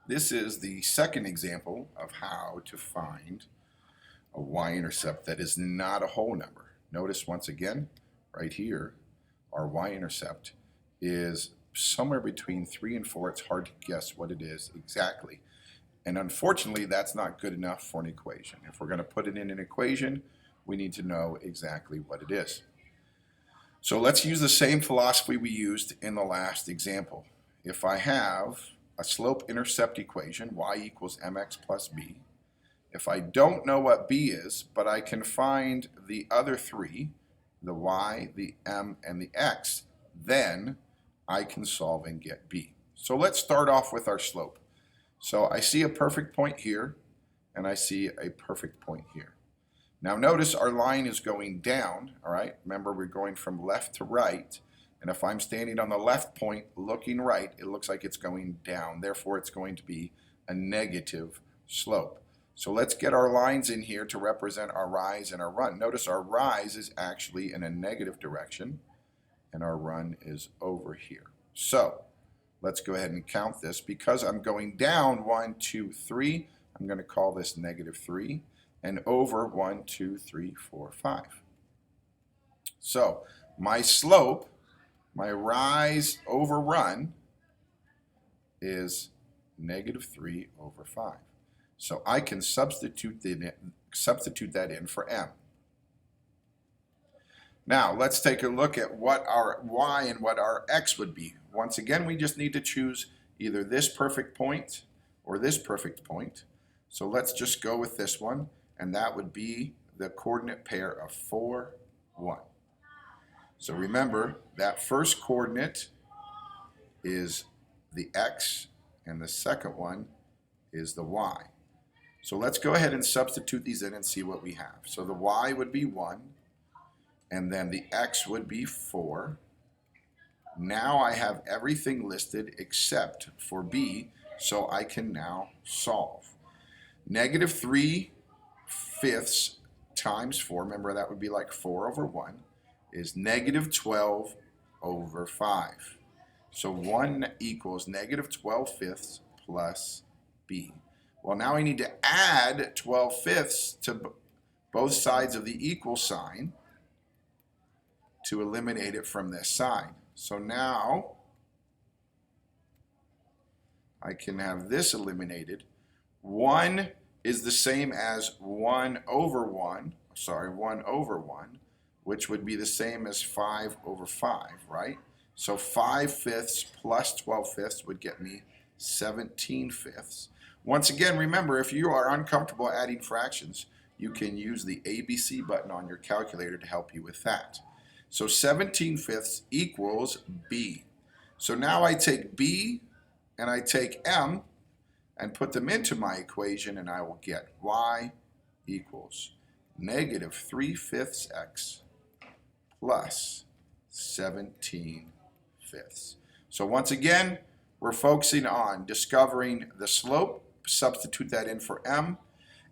This is the second example of how to find a y-intercept that is not a whole number. Notice once again, right here, our y-intercept is somewhere between 3 and 4. It's hard to guess what it is exactly. And unfortunately, that's not good enough for an equation. If we're going to put it in an equation, we need to know exactly what it is. So let's use the same philosophy we used in the last example. If I have a slope-intercept equation, y equals mx plus b. If I don't know what b is, but I can find the other three, the y, the m, and the x, then I can solve and get b. So let's start off with our slope. So I see a perfect point here, and I see a perfect point here. Now notice our line is going down, all right? Remember, we're going from left to right. And if I'm standing on the left point looking right, it looks like it's going down. Therefore, it's going to be a negative slope. So let's get our lines in here to represent our rise and our run. Notice our rise is actually in a negative direction, and our run is over here. So let's go ahead and count this. Because I'm going down 1, 2, 3, I'm going to call this -3, and over 1, 2, 3, 4, 5. So my slope, my rise over run, is -3/5. So I can substitute that in for m. Now let's take a look at what our y and what our x would be. Once again, we just need to choose either this perfect point or this perfect point. So let's just go with this one, and that would be the coordinate pair of 4, 1. So remember, that first coordinate is the x, and the second one is the y. So let's go ahead and substitute these in and see what we have. So the y would be 1, and then the x would be 4. Now I have everything listed except for b, so I can now solve. -3/5 times 4, remember that would be like 4/1, is -12/5. So 1 equals -12/5 plus b. Well, now I need to add 12/5 to both sides of the equal sign to eliminate it from this side. So now I can have this eliminated. 1 is the same as 1/1, which would be the same as 5/5, right? So 5/5 plus 12/5 would get me 17/5. Once again, remember, if you are uncomfortable adding fractions, you can use the ABC button on your calculator to help you with that. So 17/5 equals b. So now I take b and I take m and put them into my equation, and I will get y equals -3/5 x plus 17/5. So once again, we're focusing on discovering the slope, substitute that in for m,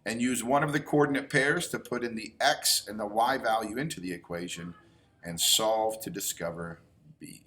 and use one of the coordinate pairs to put in the x and the y value into the equation and solve to discover b.